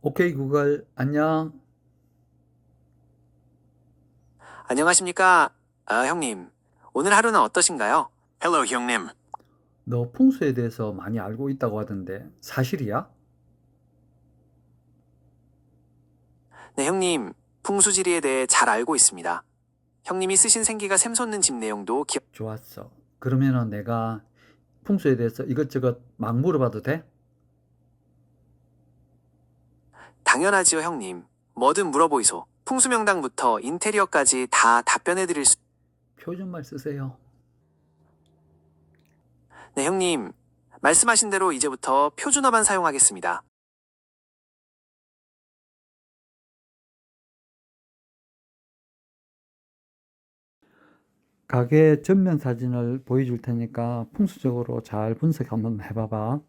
오케이 구글 안녕. 안녕하십니까? 형님. 오늘 하루는 어떠신가요? Hello, 형님. 너 풍수에 대해서 많이 알고 있다고 하던데 사실이야? 네, 형님. 풍수지리에 대해 잘 알고 있습니다. 형님이 쓰신 생기가 샘솟는 집 내용도 좋았어. 그러면은 내가 풍수에 대해서 이것저것 막 물어봐도 돼? 당연하지요, 형님. 뭐든 물어보이소. 풍수명당부터 인테리어까지 다 답변해드릴 수... 표준말 쓰세요. 네, 형님. 말씀하신 대로 이제부터 표준어만 사용하겠습니다. 가게 전면 사진을 보여줄 테니까 풍수적으로 잘 분석 한번 해봐봐.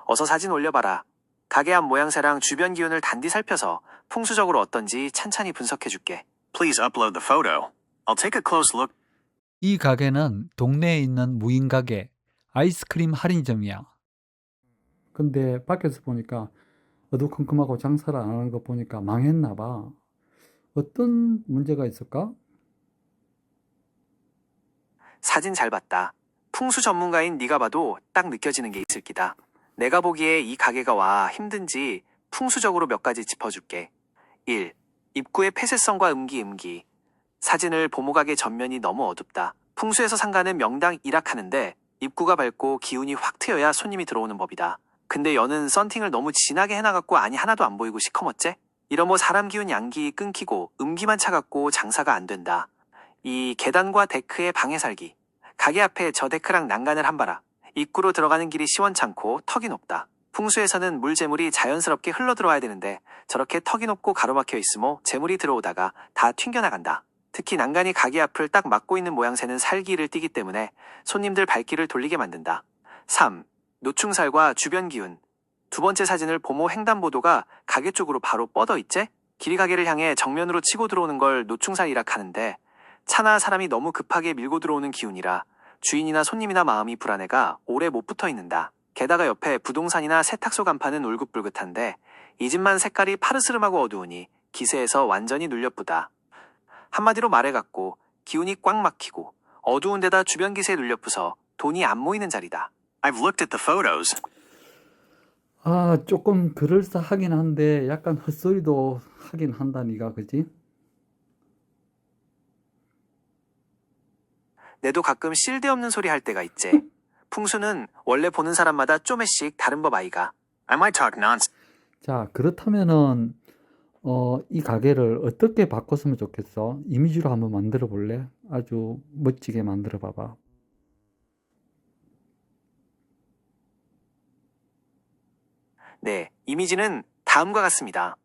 어서 사진 올려봐라. 가게 앞 모양새랑 주변 기운을 단디 살펴서 풍수적으로 어떤지 찬찬히 분석해줄게. Please upload the photo. I'll take a close look. 이 가게는 동네에 있는 무인 가게 아이스크림 할인점이야. 근데 밖에서 보니까 어두컴컴하고 장사를 안 하는 거 보니까 망했나 봐. 어떤 문제가 있을까? 사진 잘 봤다. 풍수 전문가인 네가 봐도 딱 느껴지는 게 있을 기다. 내가 보기에 이 가게가 와 힘든지 풍수적으로 몇 가지 짚어줄게. 1. 입구의 폐쇄성과 음기. 사진을 보모가게 전면이 너무 어둡다. 풍수에서 상가는 명당 일학하는데 입구가 밝고 기운이 확 트여야 손님이 들어오는 법이다. 근데 여는 썬팅을 너무 진하게 해놔갖고 안이 하나도 안 보이고 시커멓제? 이러뭐 사람 기운 양기 끊기고 음기만 차갖고 장사가 안 된다. 이 계단과 데크의 방해 살기. 가게 앞에 저 데크랑 난간을 한 봐라. 입구로 들어가는 길이 시원찮고 턱이 높다. 풍수에서는 물재물이 자연스럽게 흘러 들어와야 되는데 저렇게 턱이 높고 가로막혀 있으므 재물이 들어오다가 다 튕겨나간다. 특히 난간이 가게 앞을 딱 막고 있는 모양새는 살기를 띠기 때문에 손님들 발길을 돌리게 만든다. 3. 노충살과 주변 기운. 두 번째 사진을 보모 횡단보도가 가게 쪽으로 바로 뻗어 있제? 길이 가게를 향해 정면으로 치고 들어오는 걸 노충살이라 하는데 차나 사람이 너무 급하게 밀고 들어오는 기운이라 주인이나 손님이나 마음이 불안해가 오래 못 붙어 있는다. 게다가 옆에 부동산이나 세탁소 간판은 울긋불긋한데 이 집만 색깔이 파르스름하고 어두우니 기세에서 완전히 눌려쁘다. 한마디로 말해갖고 기운이 꽉 막히고 어두운 데다 주변 기세에 눌려쁘서 돈이 안 모이는 자리다. I've looked at the photos. 아, 조금 그럴싸하긴 한데 약간 헛소리도 하긴 한다, 니가, 그지? 내도 가끔 쓸데없는 소리 할 때가 있제. 풍수는 원래 보는 사람마다 쪼매씩 다른 법 아이가. I might talk nonsense. 자, 그렇다면은 이 가게를 어떻게 바꿨으면 좋겠어? 이미지로 한번 만들어 볼래? 아주 멋지게 만들어 봐봐. 네, 이미지는 다음과 같습니다.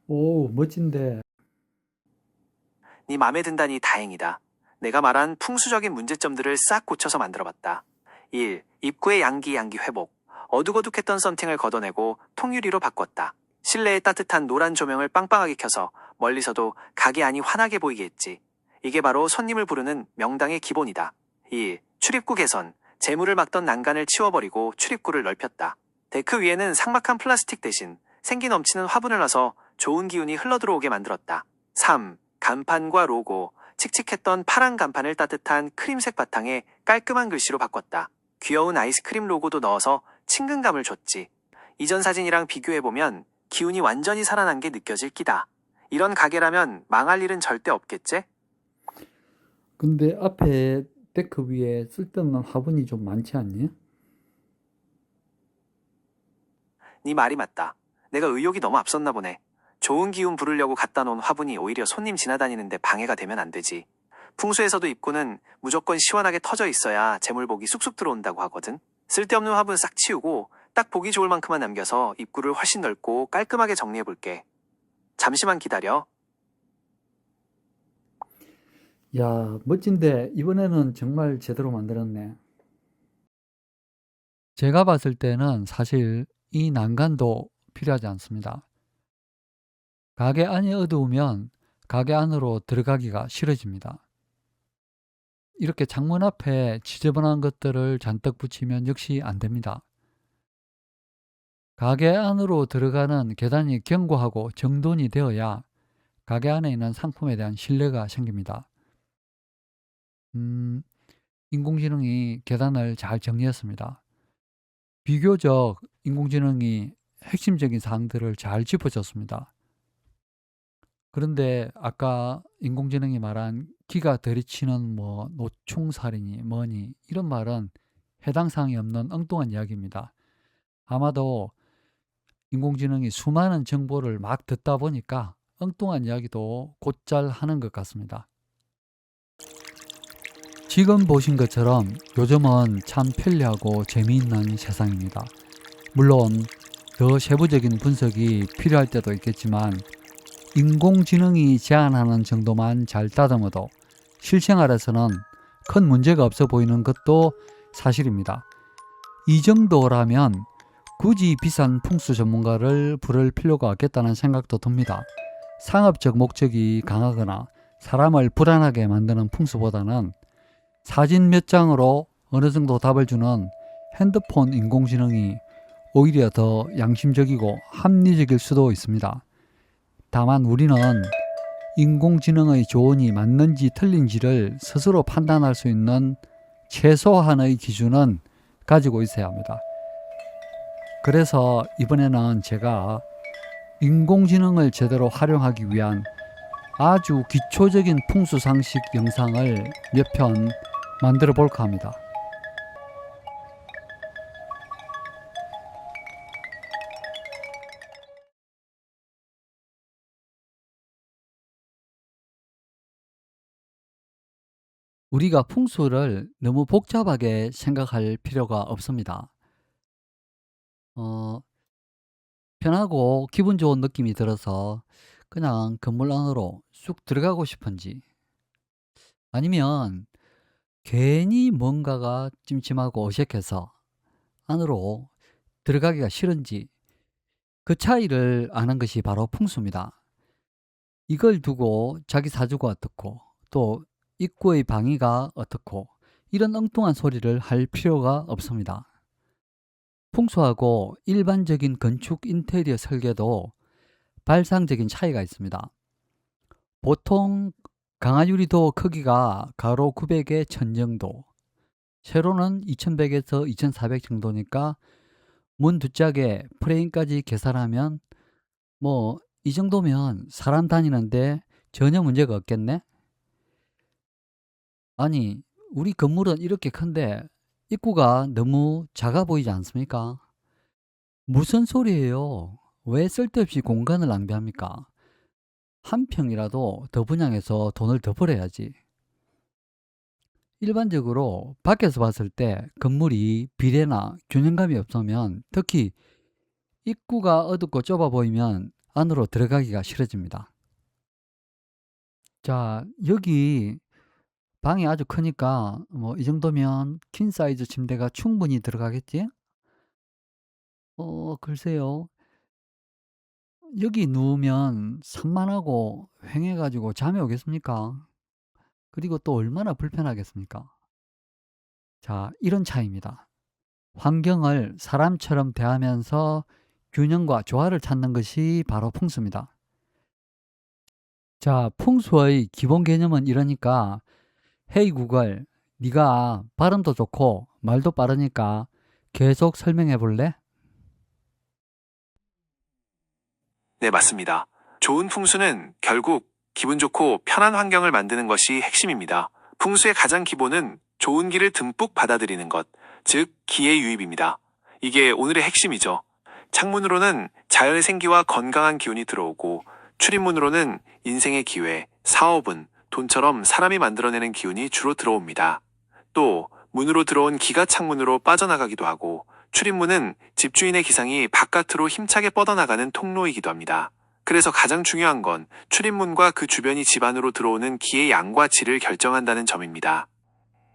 오, 멋진데. 네 맘에 든다니 다행이다. 내가 말한 풍수적인 문제점들을 싹 고쳐서 만들어봤다. 1. 입구의 양기 회복. 어둑어둑했던 썬팅을 걷어내고 통유리로 바꿨다. 실내에 따뜻한 노란 조명을 빵빵하게 켜서 멀리서도 가게 안이 환하게 보이게 했지. 이게 바로 손님을 부르는 명당의 기본이다. 2. 출입구 개선. 재물을 막던 난간을 치워버리고 출입구를 넓혔다. 데크 위에는 삭막한 플라스틱 대신 생기 넘치는 화분을 놔서 좋은 기운이 흘러들어오게 만들었다. 3. 간판과 로고. 칙칙했던 파란 간판을 따뜻한 크림색 바탕에 깔끔한 글씨로 바꿨다. 귀여운 아이스크림 로고도 넣어서 친근감을 줬지. 이전 사진이랑 비교해보면 기운이 완전히 살아난 게 느껴질 끼다. 이런 가게라면 망할 일은 절대 없겠지? 근데 앞에 데크 위에 쓸데없는 화분이 좀 많지 않니? 네 말이 맞다. 내가 의욕이 너무 앞섰나 보네. 좋은 기운 부르려고 갖다 놓은 화분이 오히려 손님 지나다니는데 방해가 되면 안 되지. 풍수에서도 입구는 무조건 시원하게 터져 있어야 재물복이 쑥쑥 들어온다고 하거든. 쓸데없는 화분 싹 치우고 딱 보기 좋을 만큼만 남겨서 입구를 훨씬 넓고 깔끔하게 정리해 볼게. 잠시만 기다려. 야, 멋진데 이번에는 정말 제대로 만들었네. 제가 봤을 때는 사실 이 난간도 필요하지 않습니다. 가게 안이 어두우면 가게 안으로 들어가기가 싫어집니다. 이렇게 창문 앞에 지저분한 것들을 잔뜩 붙이면 역시 안 됩니다. 가게 안으로 들어가는 계단이 견고하고 정돈이 되어야 가게 안에 있는 상품에 대한 신뢰가 생깁니다. 인공지능이 계단을 잘 정리했습니다. 비교적 인공지능이 핵심적인 사항들을 잘 짚어줬습니다. 그런데 아까 인공지능이 말한 기가 들이치는 뭐 노총살이니 뭐니 이런 말은 해당 사항이 없는 엉뚱한 이야기입니다. 아마도 인공지능이 수많은 정보를 막 듣다 보니까 엉뚱한 이야기도 곧잘 하는 것 같습니다. 지금 보신 것처럼 요즘은 참 편리하고 재미있는 세상입니다. 물론 더 세부적인 분석이 필요할 때도 있겠지만 인공지능이 제안하는 정도만 잘 다듬어도 실생활에서는 큰 문제가 없어 보이는 것도 사실입니다. 이 정도라면 굳이 비싼 풍수 전문가를 부를 필요가 없겠다는 생각도 듭니다. 상업적 목적이 강하거나 사람을 불안하게 만드는 풍수보다는 사진 몇 장으로 어느 정도 답을 주는 핸드폰 인공지능이 오히려 더 양심적이고 합리적일 수도 있습니다. 다만 우리는 인공지능의 조언이 맞는지 틀린지를 스스로 판단할 수 있는 최소한의 기준은 가지고 있어야 합니다. 그래서 이번에는 제가 인공지능을 제대로 활용하기 위한 아주 기초적인 풍수상식 영상을 몇 편 만들어 볼까 합니다. 우리가 풍수를 너무 복잡하게 생각할 필요가 없습니다. 편하고 기분 좋은 느낌이 들어서 그냥 건물 안으로 쑥 들어가고 싶은지, 아니면 괜히 뭔가가 찜찜하고 어색해서 안으로 들어가기가 싫은지, 그 차이를 아는 것이 바로 풍수입니다. 이걸 두고 자기 사주가 어떻고 또 입구의 방위가 어떻고 이런 엉뚱한 소리를 할 필요가 없습니다. 풍수하고 일반적인 건축 인테리어 설계도 발상적인 차이가 있습니다. 보통 강화유리도 크기가 가로 900에 1000 정도, 세로는 2100에서 2400 정도니까 문 두 짝에 프레임까지 계산하면 뭐 이 정도면 사람 다니는데 전혀 문제가 없겠네? 아니, 우리 건물은 이렇게 큰데 입구가 너무 작아 보이지 않습니까? 무슨 소리예요? 왜 쓸데없이 공간을 낭비합니까? 한 평이라도 더 분양해서 돈을 더 벌어야지. 일반적으로 밖에서 봤을 때 건물이 비례나 균형감이 없으면, 특히 입구가 어둡고 좁아 보이면 안으로 들어가기가 싫어집니다. 자, 여기 방이 아주 크니까 뭐 이 정도면 퀸 사이즈 침대가 충분히 들어가겠지? 글쎄요. 여기 누우면 산만하고 휑해가지고 잠이 오겠습니까? 그리고 또 얼마나 불편하겠습니까? 자, 이런 차이입니다. 환경을 사람처럼 대하면서 균형과 조화를 찾는 것이 바로 풍수입니다. 자, 풍수의 기본 개념은 이러니까, 헤이 구글, 네가 발음도 좋고 말도 빠르니까 계속 설명해 볼래? 네, 맞습니다. 좋은 풍수는 결국 기분 좋고 편한 환경을 만드는 것이 핵심입니다. 풍수의 가장 기본은 좋은 기를 듬뿍 받아들이는 것, 즉 기의 유입입니다. 이게 오늘의 핵심이죠. 창문으로는 자연의 생기와 건강한 기운이 들어오고, 출입문으로는 인생의 기회, 사업은, 돈처럼 사람이 만들어내는 기운이 주로 들어옵니다. 또 문으로 들어온 기가 창문으로 빠져나가기도 하고, 출입문은 집주인의 기상이 바깥으로 힘차게 뻗어나가는 통로이기도 합니다. 그래서 가장 중요한 건 출입문과 그 주변이 집 안으로 들어오는 기의 양과 질을 결정한다는 점입니다.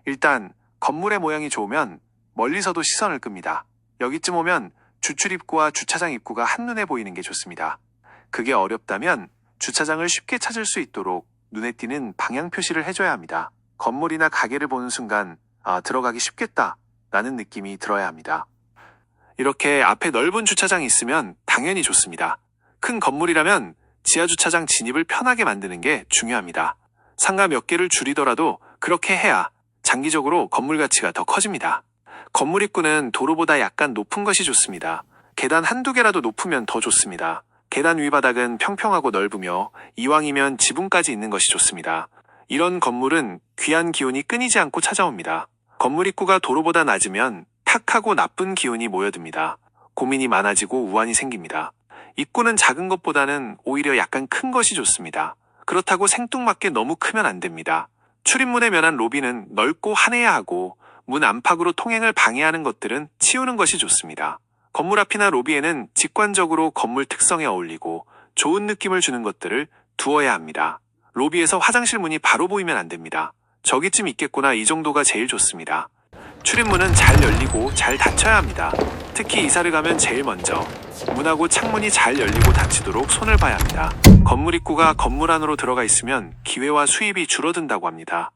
일단 건물의 모양이 좋으면 멀리서도 시선을 끕니다. 여기쯤 오면 주출입구와 주차장 입구가 한눈에 보이는 게 좋습니다. 그게 어렵다면 주차장을 쉽게 찾을 수 있도록 눈에 띄는 방향 표시를 해줘야 합니다. 건물이나 가게를 보는 순간 들어가기 쉽겠다 라는 느낌이 들어야 합니다. 이렇게 앞에 넓은 주차장이 있으면 당연히 좋습니다. 큰 건물이라면 지하주차장 진입을 편하게 만드는 게 중요합니다. 상가 몇 개를 줄이더라도 그렇게 해야 장기적으로 건물 가치가 더 커집니다. 건물 입구는 도로보다 약간 높은 것이 좋습니다. 계단 한두 개라도 높으면 더 좋습니다. 계단 위 바닥은 평평하고 넓으며 이왕이면 지붕까지 있는 것이 좋습니다. 이런 건물은 귀한 기운이 끊이지 않고 찾아옵니다. 건물 입구가 도로보다 낮으면 탁하고 나쁜 기운이 모여듭니다. 고민이 많아지고 우환이 생깁니다. 입구는 작은 것보다는 오히려 약간 큰 것이 좋습니다. 그렇다고 생뚱맞게 너무 크면 안 됩니다. 출입문에 면한 로비는 넓고 환해야 하고 문 안팎으로 통행을 방해하는 것들은 치우는 것이 좋습니다. 건물 앞이나 로비에는 직관적으로 건물 특성에 어울리고 좋은 느낌을 주는 것들을 두어야 합니다. 로비에서 화장실 문이 바로 보이면 안 됩니다. 저기쯤 있겠구나 이 정도가 제일 좋습니다. 출입문은 잘 열리고 잘 닫혀야 합니다. 특히 이사를 가면 제일 먼저 문하고 창문이 잘 열리고 닫히도록 손을 봐야 합니다. 건물 입구가 건물 안으로 들어가 있으면 기회와 수입이 줄어든다고 합니다.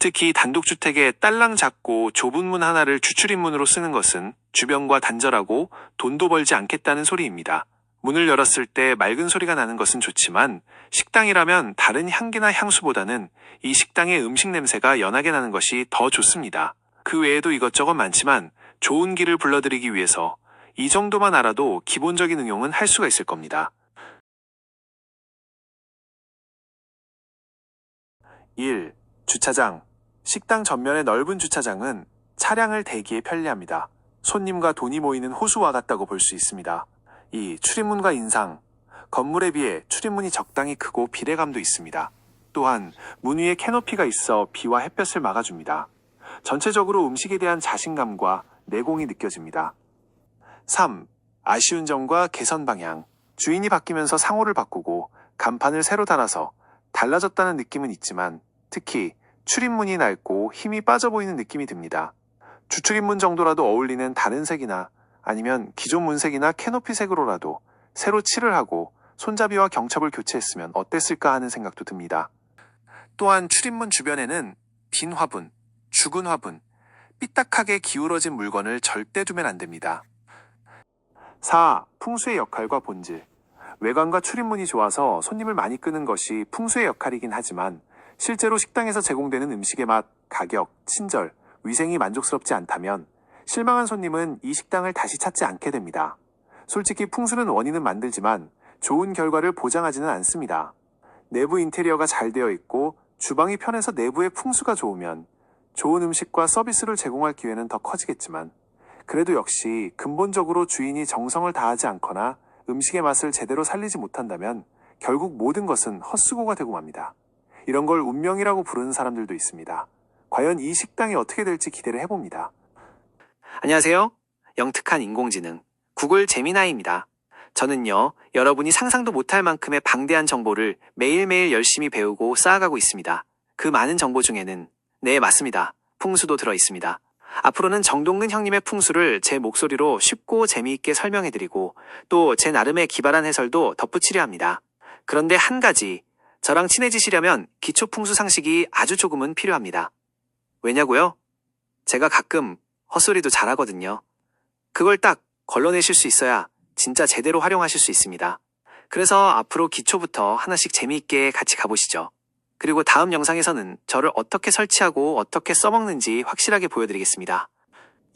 특히 단독주택에 딸랑 작고 좁은 문 하나를 주출입문으로 쓰는 것은 주변과 단절하고 돈도 벌지 않겠다는 소리입니다. 문을 열었을 때 맑은 소리가 나는 것은 좋지만 식당이라면 다른 향기나 향수보다는 이 식당의 음식 냄새가 연하게 나는 것이 더 좋습니다. 그 외에도 이것저것 많지만 좋은 기를 불러들이기 위해서 이 정도만 알아도 기본적인 응용은 할 수가 있을 겁니다. 1. 주차장. 식당 전면의 넓은 주차장은 차량을 대기에 편리합니다. 손님과 돈이 모이는 호수와 같다고 볼 수 있습니다. 2. 출입문과 인상. 건물에 비해 출입문이 적당히 크고 비례감도 있습니다. 또한 문 위에 캐노피가 있어 비와 햇볕을 막아줍니다. 전체적으로 음식에 대한 자신감과 내공이 느껴집니다. 3. 아쉬운 점과 개선 방향. 주인이 바뀌면서 상호를 바꾸고 간판을 새로 달아서 달라졌다는 느낌은 있지만 특히 출입문이 낡고 힘이 빠져 보이는 느낌이 듭니다. 주출입문 정도라도 어울리는 다른 색이나 아니면 기존 문색이나 캐노피 색으로라도 새로 칠을 하고 손잡이와 경첩을 교체했으면 어땠을까 하는 생각도 듭니다. 또한 출입문 주변에는 빈 화분, 죽은 화분, 삐딱하게 기울어진 물건을 절대 두면 안 됩니다. 4. 풍수의 역할과 본질. 외관과 출입문이 좋아서 손님을 많이 끄는 것이 풍수의 역할이긴 하지만 실제로 식당에서 제공되는 음식의 맛, 가격, 친절, 위생이 만족스럽지 않다면 실망한 손님은 이 식당을 다시 찾지 않게 됩니다. 솔직히 풍수는 원인은 만들지만 좋은 결과를 보장하지는 않습니다. 내부 인테리어가 잘 되어 있고 주방이 편해서 내부의 풍수가 좋으면 좋은 음식과 서비스를 제공할 기회는 더 커지겠지만 그래도 역시 근본적으로 주인이 정성을 다하지 않거나 음식의 맛을 제대로 살리지 못한다면 결국 모든 것은 헛수고가 되고 맙니다. 이런 걸 운명이라고 부르는 사람들도 있습니다. 과연 이 식당이 어떻게 될지 기대를 해봅니다. 안녕하세요. 영특한 인공지능 구글 제미나이입니다. 저는요, 여러분이 상상도 못할 만큼의 방대한 정보를 매일매일 열심히 배우고 쌓아가고 있습니다. 그 많은 정보 중에는 네, 맞습니다. 풍수도 들어 있습니다. 앞으로는 정동근 형님의 풍수를 제 목소리로 쉽고 재미있게 설명해드리고 또 제 나름의 기발한 해설도 덧붙이려 합니다. 그런데 한 가지, 저랑 친해지시려면 기초 풍수 상식이 아주 조금은 필요합니다. 왜냐고요? 제가 가끔 헛소리도 잘하거든요. 그걸 딱 걸러내실 수 있어야 진짜 제대로 활용하실 수 있습니다. 그래서 앞으로 기초부터 하나씩 재미있게 같이 가보시죠. 그리고 다음 영상에서는 저를 어떻게 설치하고 어떻게 써먹는지 확실하게 보여드리겠습니다.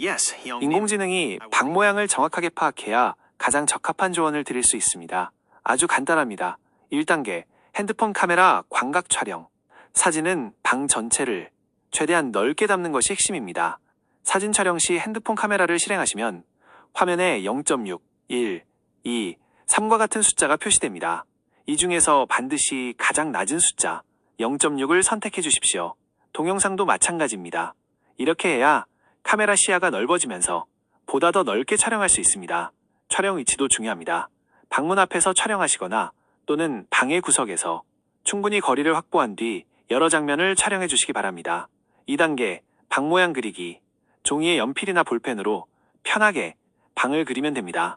Yes, 형님. 인공지능이 방 모양을 정확하게 파악해야 가장 적합한 조언을 드릴 수 있습니다. 아주 간단합니다. 1단계, 핸드폰 카메라 광각 촬영. 사진은 방 전체를 최대한 넓게 담는 것이 핵심입니다. 사진 촬영 시 핸드폰 카메라를 실행하시면 화면에 0.6, 1, 2, 3과 같은 숫자가 표시됩니다. 이 중에서 반드시 가장 낮은 숫자 0.6을 선택해 주십시오. 동영상도 마찬가지입니다. 이렇게 해야 카메라 시야가 넓어지면서 보다 더 넓게 촬영할 수 있습니다. 촬영 위치도 중요합니다. 방문 앞에서 촬영하시거나 또는 방의 구석에서 충분히 거리를 확보한 뒤 여러 장면을 촬영해 주시기 바랍니다. 2단계, 방 모양 그리기. 종이에 연필이나 볼펜으로 편하게 방을 그리면 됩니다.